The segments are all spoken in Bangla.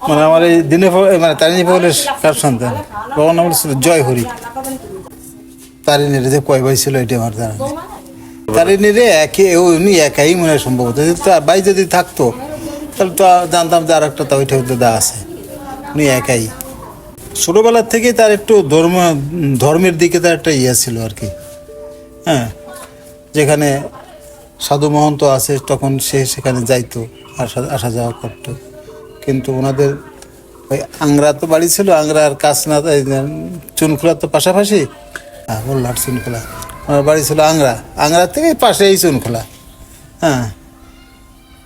মানে আমার এই মানে তারিণী পাগলের কার সন্তান, বাবার নাম ছিল জয় হরি। তারিণীর যে কয় ভাই ছিল এটা আমার জানা নেই। তারিণীরে উনি একাই মনে হয় সম্ভবত, তার ভাই যদি থাকতো তাহলে তো জানতাম যে আর একটা তো ওইটা দাদা আছে, উনি একাই। ছোটোবেলার থেকেই তার একটু ধর্মের দিকে তার একটা ইয়ে ছিল আর কি। হ্যাঁ, যেখানে সাধু মহন্ত আছে তখন সে সেখানে যাইতো, আসা যাওয়া করতো। কিন্তু ওনাদের ওই আংরা তো বাড়ি ছিল, আংরা আর কাছনা চুনখোলা তো পাশাপাশি। হ্যাঁ, বললাট চুনখোলা, ওনার বাড়ি ছিল আংরা, আংরা থেকে পাশেই চুনখোলা। হ্যাঁ,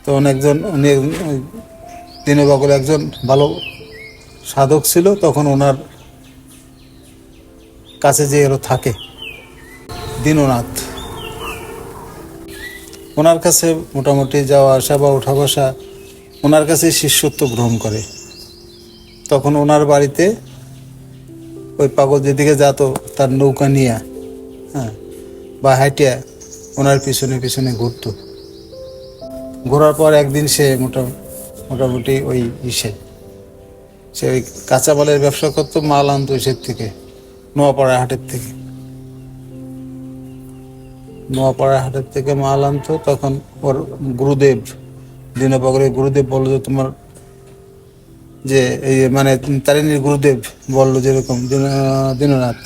তো উনি দিনু বাবুল একজন ভালো সাধক ছিল, তখন ওনার কাছে যে এলো থাকে দীননাথ, ওনার কাছে মোটামুটি যাওয়া আসা বা ওঠা বসা, ওনার কাছে শিষ্যত্ব গ্রহণ করে। তখন ওনার বাড়িতে ওই পাগল যেদিকে যেত তার নৌকা নিয়ে, হ্যাঁ, বা হাইটিয়া ওনার পিছনে পিছনে ঘুরতো। ঘোরার পর একদিন সে মোটামুটি ওই সে ওই কাঁচামালের ব্যবসা করতো, মাল আনতো ইসের থেকে, নোয়াপাড়া হাটের থেকে। নোয়াপাড়া হাটের থেকে মাল আনতো। তখন ওর গুরুদেব, দীনপাগলের গুরুদেব বললো যে তোমার যে এই মানে তারিণীর গুরুদেব বললো যেরকম দীননাথ,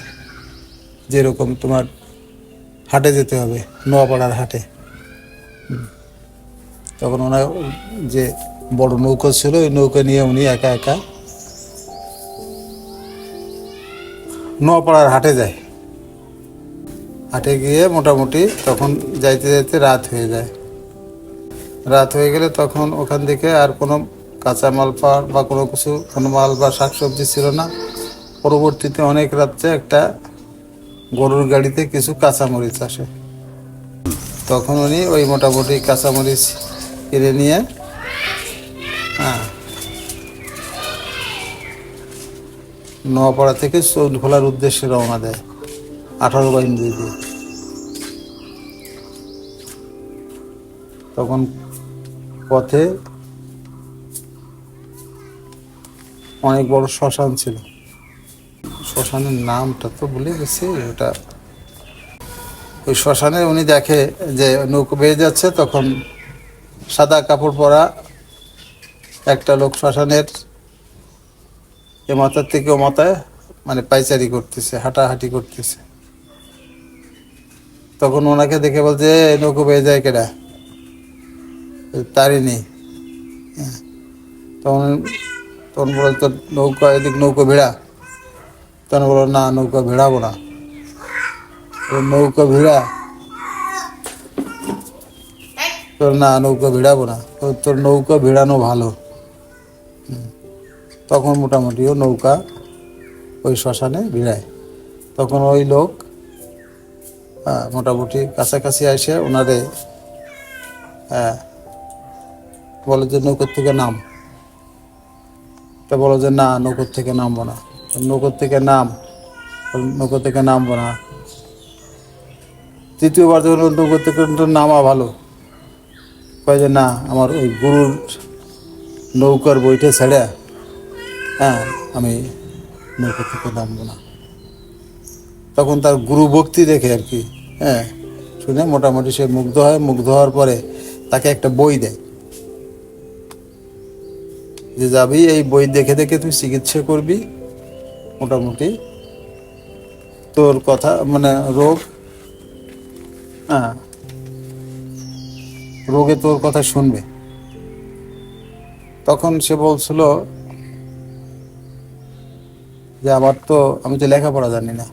যেরকম তোমার হাটে যেতে হবে, নোয়াপাড়ার হাটে। তখন ওনার যে বড় নৌকা ছিল, ওই নৌকা নিয়ে উনি একা একা নোয়াপাড়ার হাটে যায়। হাটে গিয়ে মোটামুটি তখন যাইতে যাইতে রাত হয়ে যায়। রাত হয়ে গেলে তখন ওখান থেকে আর কোনো কাঁচামাল পাওয়ার বা কোনো কিছু, কোনো মাল বা শাকসবজি ছিল না। পরবর্তীতে অনেক রাত্রে একটা গরুর গাড়িতে কিছু কাঁচামরিচ আসে। তখন উনি ওই মোটামুটি কাঁচামরিচ কিনে নিয়ে, হ্যাঁ, নোয়াপাড়া থেকে চৌনখোলার উদ্দেশ্যে রওনা দেয় 18 বাইন দিয়ে। তখন পথে অনেক বড় শ্মশান ছিল, শ্মশানের নামটা তো ভুলে গেছি ওটা। ওই শ্মশানে উনি দেখে যে নৌকো বেয়ে যাচ্ছে, তখন সাদা কাপড় পরা একটা লোক শ্মশানের এ মাথার থেকে ও মাথায় মানে পাইচারি করতেছে, হাঁটাহাঁটি করতেছে। তখন ওনাকে দেখে বলছে নৌকো বেয়ে যায় কেডা, তারিণী। তখন তখন বলো তোর নৌকা এদিক নৌকো ভিড়া। তখন বলো না, নৌকা ভিড়াবো না। নৌকা ভিড়া, তোর না নৌকা ভিড়াবো না, তোর নৌকা ভিড়ানো ভালো। তখন মোটামুটি ও নৌকা ওই শ্মশানে ভিড়ায়। তখন ওই লোক মোটামুটি কাছাকাছি আসে ওনারে বলে যে নৌকোর থেকে নাম। তা বলো যে না, নৌকোর থেকে নামবো না। নৌকোর থেকে নৌকো থেকে নামবো না। তৃতীয়বার যখন নৌকোর থেকে নামা ভালো, কয় যে না, আমার ওই গুরুর নৌকার বইটা ছেড়ে আমি নৌকো থেকে নামবো না। তখন তার গুরু ভক্তি দেখে আর কি, শুনে মোটামুটি সে মুগ্ধ হয়। মুগ্ধ হওয়ার পরে তাকে একটা বই দেয় যে যাবি, এই বই দেখে দেখে তুই চিকিৎসা করবি, মোটামুটি তোর কথা মানে রোগে তোর কথা শুনবে। তখন সে বলছিল যে আমি তো লেখাপড়া জানি না,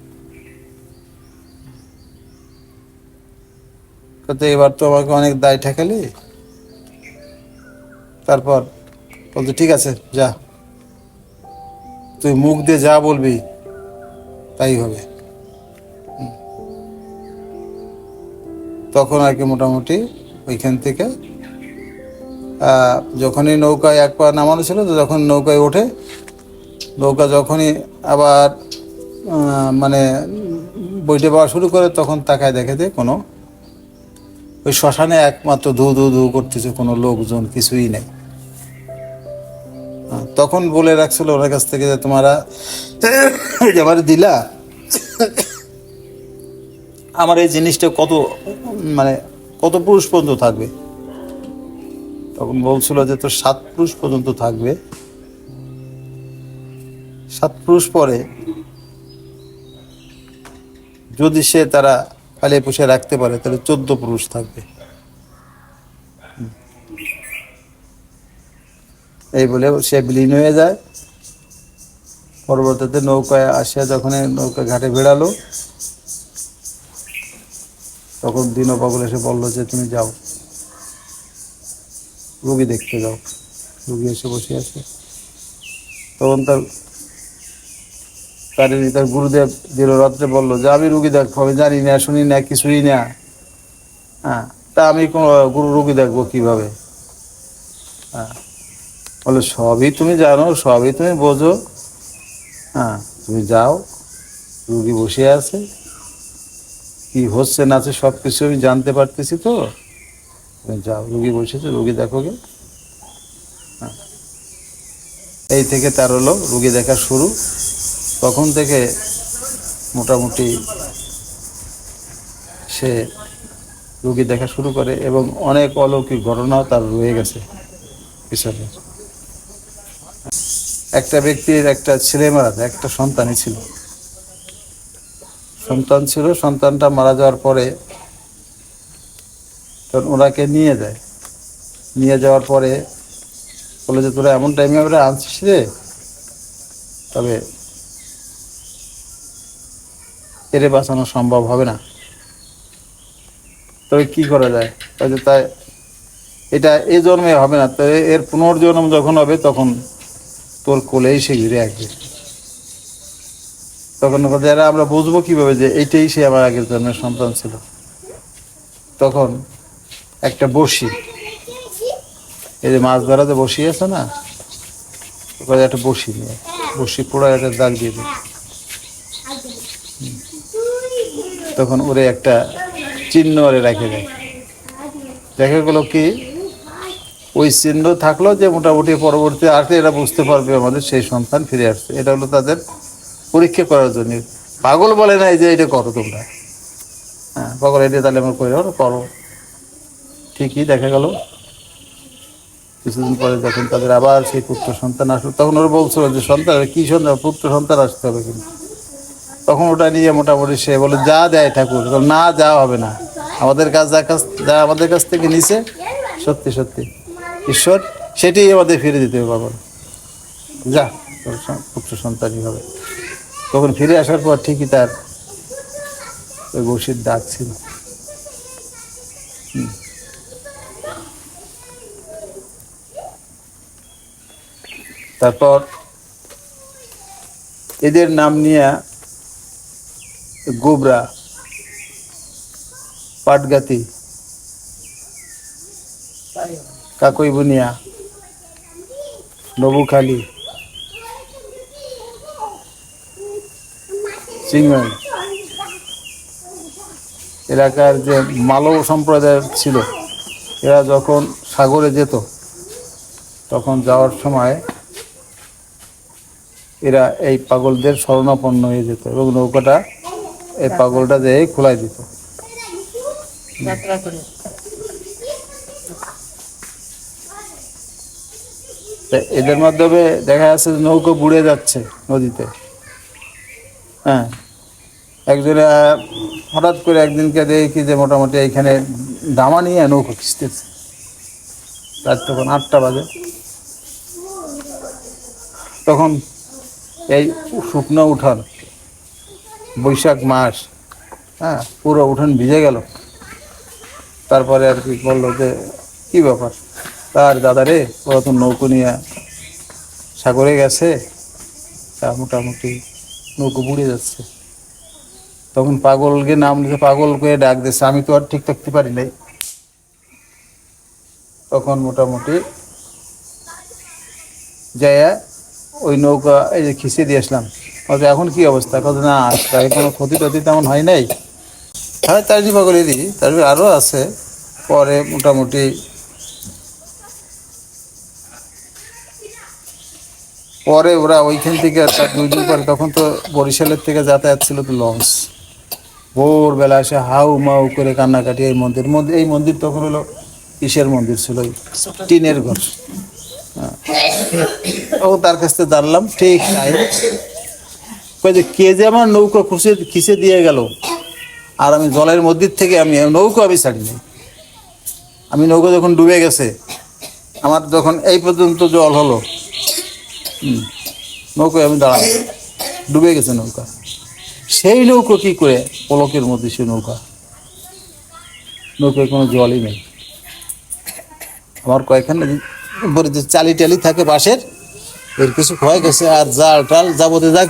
তো এবার তো আমাকে অনেক দায় ঠেকালি। তারপর বলছে ঠিক আছে যা, তুই মুখ দিয়ে যা বলবি তাই হবে। তখন আর কি মোটামুটি ওইখান থেকে যখনই নৌকায় এক পা নামানো ছিল, তো যখন নৌকায় ওঠে, নৌকা যখনই আবার মানে বইটে পাওয়া শুরু করে, তখন তাকায় দেখে যে কোনো ওই শ্মশানে একমাত্র ধু ধু ধু করতেছে, কোনো লোকজন কিছুই নেই। তখন বলে রাখছিল ওনার কাছ থেকে যে তোমরা যে আমার দিলা, আমার এই জিনিসটা কত মানে কত পুরুষ পর্যন্ত থাকবে। তখন বলছিল যে তোর 7 পুরুষ পর্যন্ত থাকবে, 7 পুরুষ পরে যদি সে তারা পালিয়ে পুষে রাখতে পারে তাহলে 14 পুরুষ থাকবে। এই বলে সে বিলীন হয়ে যায়। পরবর্তীতে নৌকায় আসিয়া যখন নৌকা ঘাটে বেড়ালো, তখন দিনও পাগল এসে বললো যে তুমি যাও, রুগী দেখতে যাও। রুগী এসে বসে আছে। তখন তার গুরুদেব রাত্রে বললো যে আমি রুগী দেখবো, আমি জানি না, শুনি না, কিছুই না। হ্যাঁ, তা আমি কোনো রুগী দেখবো কিভাবে? হ্যাঁ, বলে সবই তুমি জানো, সবই তুমি বোঝো। হ্যাঁ, তুমি যাও, রুগী বসে আছে, কি হচ্ছে না আছে সব কিছু আমি জানতে পারতেছি। তো তুমি যাও, রুগী বসেছে, রুগী দেখো গে। হ্যাঁ, এই থেকে তার হলো রুগী দেখা শুরু। তখন থেকে মোটামুটি সে রুগী দেখা শুরু করে এবং অনেক অলৌকিক ঘটনাও তার রয়ে গেছে পিছনে। একটা ব্যক্তির একটা ছেলে মারা যায়, একটা সন্তানই ছিল, সন্তানটা মারা যাওয়ার পরে তখন ওনাকে নিয়ে যাওয়ার পরে বলে যে তোরা এমন টাইমে আমরা আনছিস রে, তবে এরে বাঁচানো সম্ভব হবে না, তবে কি করা যায়? তাই এটা এই জন্মে হবে না, তবে এর পুনর্জন্ম যখন হবে তখন তোর কোলেই সে ঘিরে আসবে। তখন যারা আমরা বুঝবো কিভাবে যে এইটাই সে আমার আগের জন্মের সন্তান ছিল? তখন একটা বড়শি, এই যে মাছ ধরা যে বড়শি আছে না, একটা বড়শি নিয়ে বড়শি পোড়া একটা দাগ দিয়ে দেয়। তখন ওরে একটা চিহ্ন ওরে রেখে দেয়। দেখা গেল কি ওই চিহ্ন থাকলো যে মোটামুটি পরবর্তী আসলে এরা বুঝতে পারবে আমাদের সেই সন্তান ফিরে আসছে। এটা হলো তাদের পরীক্ষা করার জন্য। পাগল বলে নাই যে এটা করো তোমরা, হ্যাঁ পাগল এটা তাহলে আমরা করো। ঠিকই দেখা গেল কিছুদিন পরে যখন তাদের আবার সেই পুত্র সন্তান আসলো, তখন ওরা বলছিল যে সন্তান কি সন্তান, পুত্র সন্তান আসতে হবে কিন্তু। তখন ওটা নিয়ে মোটামুটি সে বলে যা দেয় ঠাকুর, না যাওয়া হবে না, আমাদের যা আমাদের কাছ থেকে নিছে সত্যি সত্যি ঈশ্বর সেটাই আমাদের ফিরে দিতে হবে বাবা, যা পুত্র সন্তানই হবে। তখন ফিরে আসার পর ঠিকই তার ওই বসির ডাক ছিল। তারপর এদের নাম নিয়ে গোবরা, পাটগাতি, কাকই বুনিয়া, নবুখালী, চিংড়ি এলাকার যে মালব সম্প্রদায় ছিল, এরা যখন সাগরে যেত তখন যাওয়ার সময় এরা এই পাগলদের শরণাপন্ন হয়ে যেত এবং নৌকাটা এই পাগলটা দিয়ে খোলাই দিত। এদের মাধ্যমে দেখা যাচ্ছে নৌকো বুড়ে যাচ্ছে নদীতে। হ্যাঁ, একজনে হঠাৎ করে একদিনকে দেখি যে মোটামুটি এইখানে দামা নিয়ে নৌকো খিচতেছে। রাত তখন 8টা বাজে। তখন এই শুকনো উঠান, বৈশাখ মাস, হ্যাঁ পুরো উঠান ভিজে গেল। তারপরে আর কি বললো যে কি ব্যাপার, তার দাদা রে ওরা তো নৌকো নিয়ে সাগরে গেছে, তা মোটামুটি নৌকো বুড়ে যাচ্ছে। তখন পাগলকে নাম দিতে, পাগলকে ডাক দিচ্ছে, আমি তো আর ঠিক থাকতে পারি নাই। তখন মোটামুটি যাইয়া ওই নৌকা এই যে খিঁচে দিয়ে আসলাম, এখন কি অবস্থা? কত না তাই কোনো ক্ষতি টতি তেমন হয় নাই। হ্যাঁ তার পাগলেরই, তার আরও আছে। পরে মোটামুটি পরে ওরা ওইখান থেকে তার 2 দিন পরে, তখন তো বরিশালের থেকে যাতায়াত ছিল তো লঞ্চ, ভোরবেলা এসে হাউ মাউ করে কান্নাকাটি। এই মন্দির তখন হলো কিসের মন্দির ছিল, ওই টিনের ঘর। ও তার কাছ থেকে জানলাম ঠিক নাই, কই যে কে যে আমার নৌকা খিসে দিয়ে গেল, আর আমি জলের মধ্যে থেকে আমি ছাড়ি নাই। আমি নৌকা যখন ডুবে গেছে, আমার যখন এই পর্যন্ত জল হলো, নৌকায় আমি দাঁড়াই, ডুবে গেছে নৌকা। সেই নৌকো কি করে পলকের মধ্যে, সে নৌকায় কোনো জলই নেই। আমার কয়েকখানে যে চালি টালি থাকে বাঁশের, এর কিছু ক্ষয় গেছে, আর জাল টাল যাবতে যা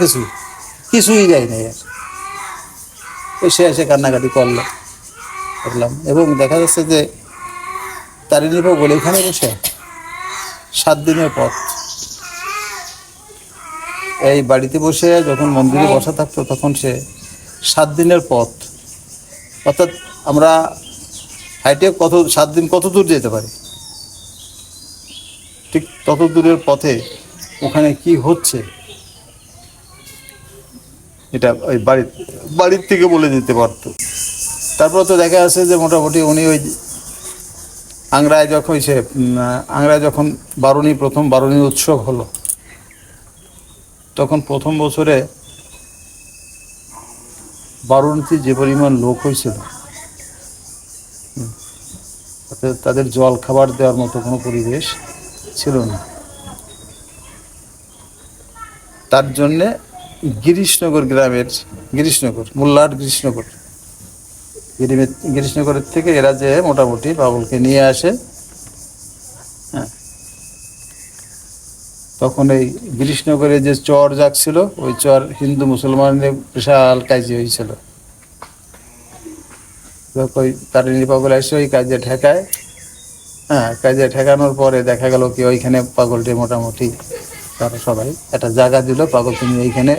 কিছুই যায় নাই। আর সে এসে কান্নাকাটি করলাম। এবং দেখা যাচ্ছে যে তারিণী বলে এখানে বসে 7 দিনের পথ, এই বাড়িতে বসে যখন মন্দিরে বসা থাকতো, তখন সে 7 দিনের পথ, অর্থাৎ আমরা হাইটে 7 দিন কত দূর যেতে পারি, ঠিক তত দূরের পথে ওখানে কি হচ্ছে এটা ওই বাড়ির থেকে বলে দিতে পারতো। তারপর তো দেখা যাচ্ছে যে মোটামুটি উনি ওই আংরায় যখন প্রথম বারুণী উৎসব হলো, তখন প্রথম বছরে বারুণীতে যে পরিমাণ লোক হয়েছিল, তাদের জল খাবার দেওয়ার মতো কোনো পরিবেশ ছিল না। তার জন্যে মোল্লাহাট গিরিশনগরের থেকে এরা যে মোটামুটি বাবুলকে নিয়ে আসে। হ্যাঁ, তখন এই গিরিশনগরে যে চর জাগছিল, ওই চর হিন্দু মুসলমানের বিশাল কাজে হয়েছিল। তারিণী পাগল এসে ওই কাজে ঠেকায়। হ্যাঁ, কাজে ঠেকানোর পরে দেখা গেল কি ওইখানে পাগলটি মোটামুটি তারা সবাই একটা জায়গা দিল, পাগল তুমি এইখানে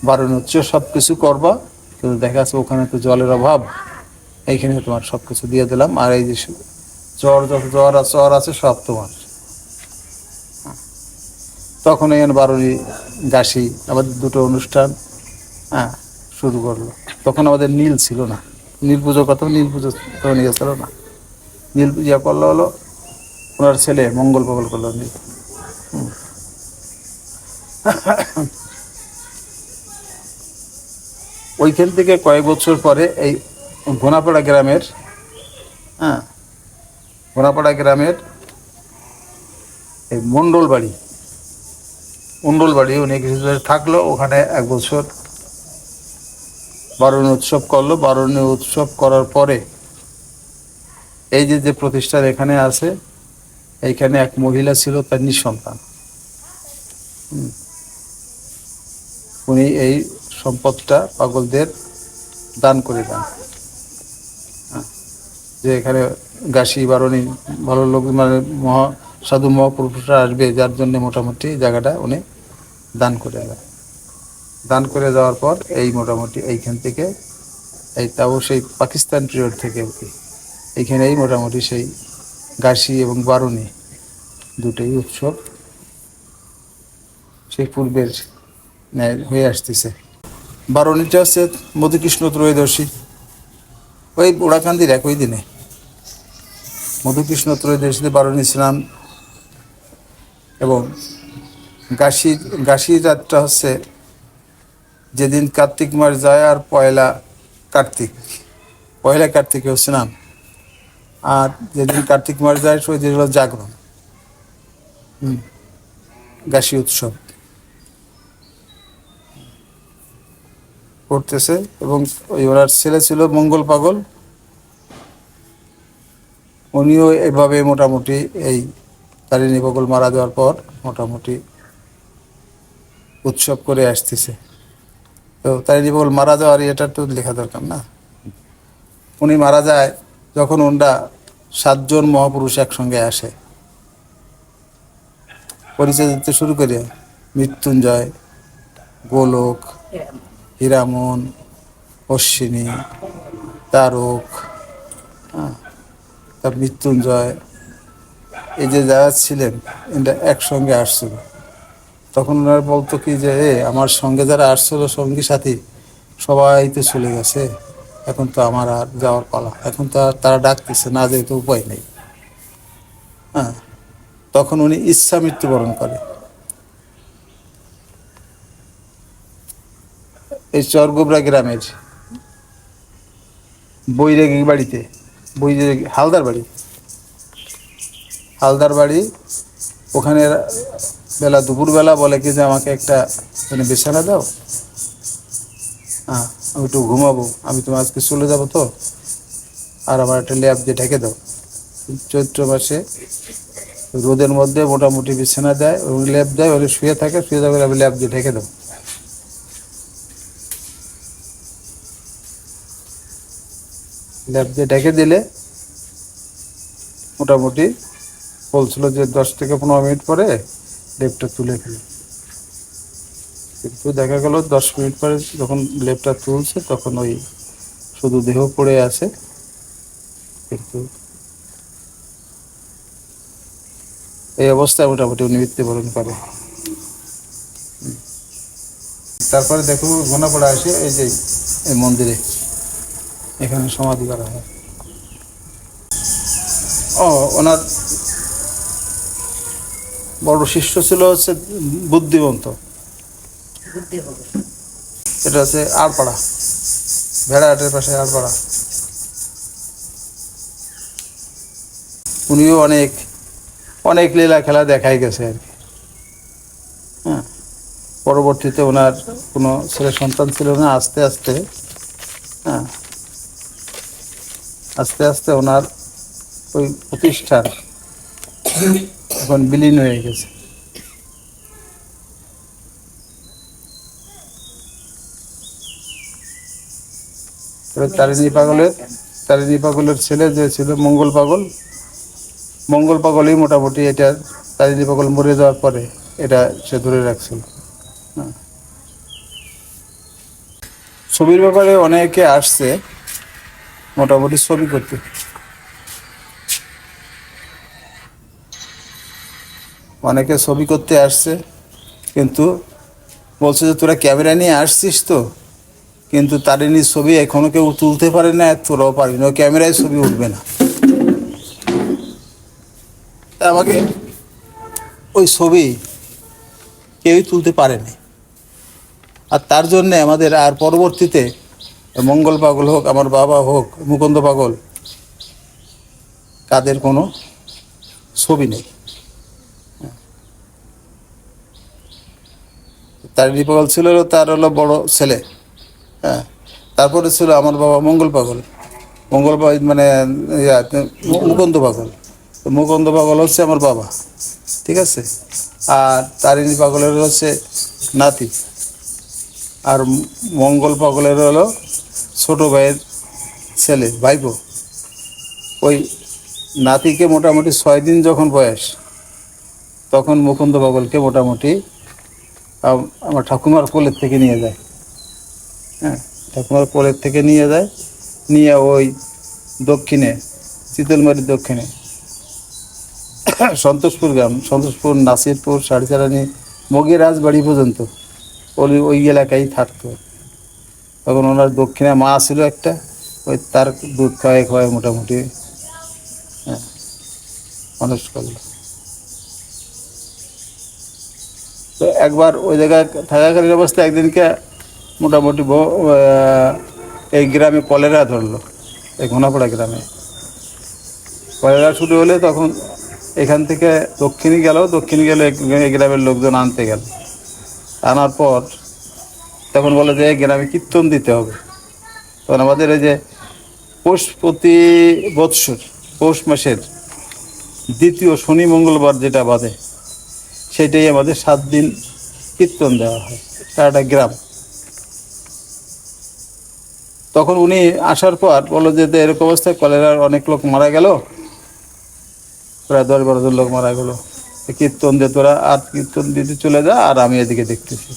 বারুণ উৎসব সব কিছু করবা, কিন্তু দেখা যাচ্ছে ওখানে তো জলের অভাব, এইখানে তোমার সব কিছু দিয়ে দিলাম, আর এই যে চর আছে সব তোমার। তখন এখানে বারুণী গাছি আমাদের 2টো অনুষ্ঠান শুরু করলো। তখন আমাদের নীল ছিল না, নীল পুজো তখন ইয়ে ছিল না। নীল পূজা করলো হলো ওনার ছেলে মঙ্গল পাগল করলো নীল। ওইখান থেকে কয়েক বছর পরে এই ঘোনাপাড়া গ্রামের এই মণ্ডল বাড়ি উনি কিছু থাকলো ওখানে। 1 বছর বারুণী উৎসব করলো। বারুণী উৎসব করার পরে এই যে প্রতিষ্ঠান এখানে আছে, এইখানে এক মহিলা ছিল, তার নিঃসন্তান। উনি এই সম্পদটা পাগলদের দান করে দেন, যে এখানে গাছি বারুণী ভালো লোক মানে সাধু মহাপুরুষরা আসবে, যার জন্য মোটামুটি জায়গাটা উনি দান করে দেন। দান করে দেওয়ার পর এই মোটামুটি এইখান থেকে তাও সেই পাকিস্তান পিরিয়ড থেকে এইখানেই মোটামুটি সেই গাছি এবং বারুণী দুটোই উৎসব সেই পূর্বের ন্যায় হয়ে আসতেছে। বারুণীটা হচ্ছে মধুকৃষ্ণ ত্রয়োদশী, ওই বুড়াকান্দির একই দিনে মধুকৃষ্ণ ত্রয়োদশীতে বারুণী স্নান। এবং গাছি যাত্রা হচ্ছে যেদিন কার্তিক মাস যায়, আর পয়লা কার্তিকেও স্নান। আর যেদিন কার্তিক মাস যায় সেই দিন হলো জাগরণ, গাছি উৎসব করতেছে। এবং ওনার ছেলে ছিল মঙ্গল পাগল, উনিও এভাবে মোটামুটি এই তারিণী পাগল মারা যাওয়ার পর মোটামুটি উৎসব করে আসতেছে। তো তারিণী পাগল মারা যাওয়ার এটা তো লেখা দরকার না। উনি মারা যায় যখন ওনরা 7 জন মহাপুরুষ একসঙ্গে আসে, পরিচয় দিতে শুরু করে মৃত্যুঞ্জয়, গোলক, হীরামন, অশ্বিনী, তারক, তার মৃত্যুঞ্জয়, এই যে যারা ছিলেন এটা একসঙ্গে আসছিল। তখন ওনারা বলতো কি যে আমার সঙ্গে যারা আসছিল সঙ্গী সাথী সবাই তো চলে গেছে, এখন তো আমার আর যাওয়ার পালা, এখন তো আর তারা ডাকতেছে না, যেহেতু উপায় নেই। হ্যাঁ, তখন উনি ইচ্ছা মৃত্যুবরণ করে এই চরগোবরা গ্রামের বৈরাগী বাড়িতে, বৈরাগী হালদার বাড়ি, হালদার বাড়ি ওখানে বেলা দুপুরবেলা বলে কি যে আমাকে একটা মানে বিছানা দাও, হ্যাঁ আমি একটু ঘুমাবো, আমি তোমার আজকে চলে যাবো তো, আর আমার একটা ল্যাপ দিয়ে ঢেকে দাও। চৈত্র মাসে রোদের মধ্যে মোটামুটি বিছানা দেয় এবং ল্যাপ দেয়, ওরা শুয়ে থাকে, শুয়ে থাকলে আমি ল্যাপ দিয়ে ঢেকে দাও। ল্যাপ দিয়ে ঢেকে দিলে মোটামুটি বলছিল যে 10 থেকে 15 মিনিট পরে লেপটা তুলে ফেলে, কিন্তু দেখা গেল 10 মিনিট পরে যখন লেপটা তুলছে তখন ওই শুধু দেহ পড়ে আছে, কিন্তু এই অবস্থায় মোটামুটি উনি মৃত্যুবরণ করে। তারপরে দেখো ঘনাপড়া আসে এই যে এই মন্দিরে, এখানে সমাধি করা হয়। ও ওনার বড় শিষ্য ছিল হচ্ছে বুদ্ধিবন্ত, এটা হচ্ছে আড়পাড়া, ভেড়াহাটের পাশে আড়পাড়া। উনিও অনেক অনেক লীলা খেলা দেখাই গেছে আর কি। হ্যাঁ, পরবর্তীতে ওনার কোনো ছেলে সন্তান ছিল না, আস্তে আস্তে হ্যাঁ আস্তে আস্তে ওনার ওই প্রতিষ্ঠান এখন বিলীন হয়ে গেছে। তারিণী পাগলের ছেলে যে ছিল মঙ্গল পাগল, মঙ্গল পাগলই মোটামুটি এটা তারিণী পাগল মরে যাওয়ার পরে এটা সে ধরে রাখছিল। হ্যাঁ, ছবির ব্যাপারে অনেকে আসছে মোটামুটি ছবি করতে, অনেকে ছবি করতে আসছে, কিন্তু বলছে যে তোরা ক্যামেরা নিয়ে আসছিস তো, কিন্তু তারিণীর ছবি এখনো কেউ তুলতে পারে না, তোরাও পারবি না, ক্যামেরায় ছবি উঠবে না। তা আমাকে ওই ছবি কেউই তুলতে পারেনি, আর তার জন্যে আমাদের আর পরবর্তীতে মঙ্গল পাগল হোক, আমার বাবা হোক, মুকুন্দ পাগল, তাদের কোনো ছবি নেই। তারিণী পাগল ছিল তার হলো বড় ছেলে, হ্যাঁ, তারপরে ছিল আমার বাবা মঙ্গল পাগল, মঙ্গল মানে মুকুন্দ পাগল, মুকুন্দ পাগল হচ্ছে আমার বাবা, ঠিক আছে, আর তারিণী পাগলের হচ্ছে নাতি, আর মঙ্গল পাগলের হলো ছোট ভাইয়ের ছেলে, ভাইপো। ওই নাতিকে মোটামুটি 6 দিন যখন বয়স, তখন মুকুন্দ পাগলকে মোটামুটি আমার ঠাকুমার কোলের থেকে নিয়ে যায়। হ্যাঁ, ঠাকুমার কোলের থেকে নিয়ে যায়, নিয়ে ওই দক্ষিণে চিতলমারির দক্ষিণে সন্তোষপুর গ্রাম, সন্তোষপুর, নাসিরপুর, সারিচারানি, মগের রাজবাড়ি পর্যন্ত ওই এলাকায় থাকতো। তখন ওনার দক্ষিণে মা ছিল একটা, ওই তার দুধ খাওয়াই খাওয়াই মোটামুটি হ্যাঁ মানুষ করলো। তো একবার ওই জায়গায় থাকাকালীন অবস্থায় একদিনকে মোটামুটি এই গ্রামে কলেরা ধরলো, এই ঘোনাপাড়া গ্রামে কলেরা শুরু হলে তখন এখান থেকে দক্ষিণে গেল এই গ্রামের লোকজন আনতে গেল, আনার পর তখন বলে যে গ্রামে কীর্তন দিতে হবে। তখন আমাদের এই যে প্রতি বৎসর পৌষ মাসের দ্বিতীয় শনি মঙ্গলবার যেটা বাদে, সেটাই আমাদের 7 দিন কীর্তন দেওয়া হয় সারাটা গ্রাম। তখন উনি আসার পর বললো যে এরকম অবস্থায় কলেরার অনেক লোক মারা গেল, প্রায় 10-12 জন লোক মারা গেল, কীর্তন দিয়ে তোরা আর কীর্তন দিতে চলে যা, আর আমি এদিকে দেখতেছি।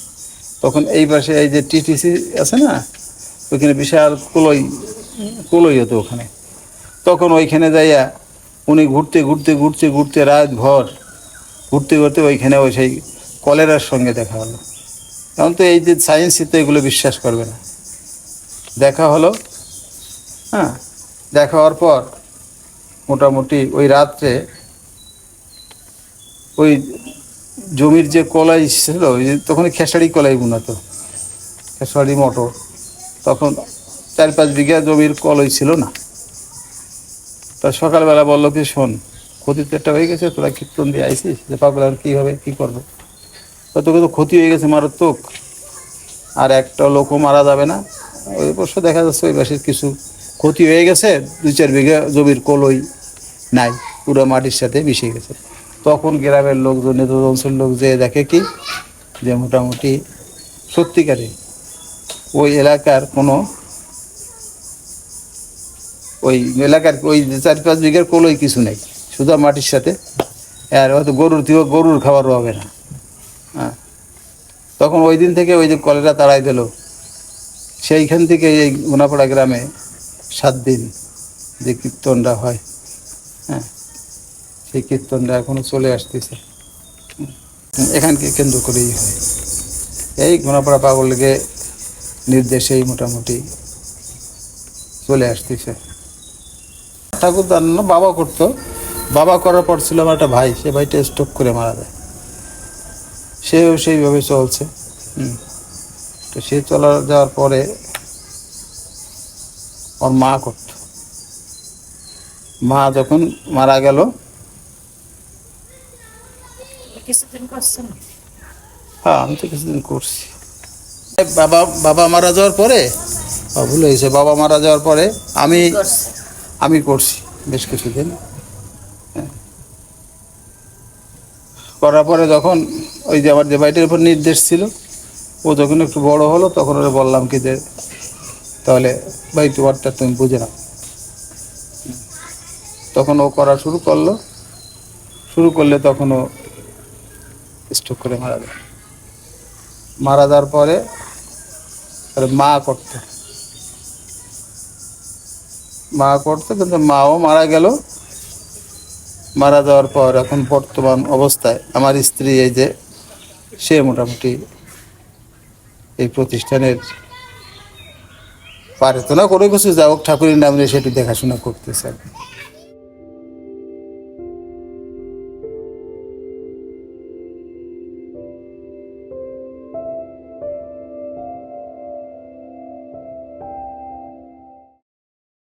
তখন এই পাশে এই যে টিটিসি আছে না, ওইখানে বিশাল কুলোই হতো ওখানে। তখন ওইখানে যাইয়া উনি ঘুরতে রাত ভর ঘুরতে ওইখানে ওই সেই কলেরার সঙ্গে দেখা হলো। এখন তো এই যে সায়েন্সই তো এগুলো বিশ্বাস করবে না। দেখা হলো, হ্যাঁ, দেখা হওয়ার পর মোটামুটি ওই রাত্রে ওই জমির যে কলাই ছিল, ওই যে তখন খেসারি কলাই বুনাতো, খেসারি মটর, তখন 4-5 বিঘা জমির কলই ছিল না। তা সকালবেলা বললো কি, শোন, ক্ষতি তো একটা হয়ে গেছে, তোরা কীর্তন দিয়ে আইসিস, যে পাগলা কী হবে, কী করবো, তোকে তো ক্ষতি হয়ে গেছে মারাত্মক, আর একটা লোকও মারা যাবে না। ওই অবশ্য দেখা যাচ্ছে ওই বাসের কিছু ক্ষতি হয়ে গেছে, 2-4 বিঘা জমির কলই নাই, পুরো মাটির সাথে মিশে গেছে। তখন গ্রামের লোকজন, অঞ্চলের লোক যে দেখে কি, যে মোটামুটি সত্যিকারে ওই এলাকার কোনো, ওই এলাকার ওই 4-5 বিঘার কলই কিছু নেই, শুধু মাটির সাথে, আর হয়তো গরুর খাবারও হবে না। হ্যাঁ, তখন ওই দিন থেকে ওই যে কলেরা তাড়াই দিল। সেইখান থেকে এই গোনাপাড়া গ্রামে 7 দিন যে কীর্তনটা হয়, হ্যাঁ, সেই কীর্তনটা এখনো চলে আসতেছে। এখানকে কেন্দ্র করেই হয়। এই গোনাপাড়া পাগল লেগে নির্দেশেই মোটামুটি চলে আসতেছে। ঠাকুর দান না, বাবা করতো। বাবা করার পর ছিল আমার একটা ভাই, সে ভাইটা স্ট্রোক করে মারা যায়। সেও সেইভাবে চলছে। তো সে চলে যাওয়ার পরে ওর মা করত। মা যখন মারা গেল, হ্যাঁ, আমি তো কিছুদিন করছি। বাবা মারা যাওয়ার পরে, ভুল হয়েছে, বাবা মারা যাওয়ার পরে আমি করছি বেশ কিছুদিন। করার পরে যখন ওই যে আমার যে বাড়িটার উপর নির্দেশ ছিল, ও যখন একটু বড় হলো, তখন ওরা বললাম কি যে তাহলে বাড়িতে ওয়ার্ডটা তুমি বুঝে নাও। তখন ও করা শুরু করলে তখন ও স্ট্রোক করে মারা যায়। মারা যাওয়ার পরে মা করতো, কিন্তু মাও মারা গেল। মারা যাওয়ার পর এখন বর্তমান অবস্থায় আমার স্ত্রী, এই যে সে মোটামুটি এই প্রতিষ্ঠানের পারে তো না, কোনো কিছু যা হোক ঠাকুরের নাম নিয়ে সেটি দেখাশোনা করতেছে।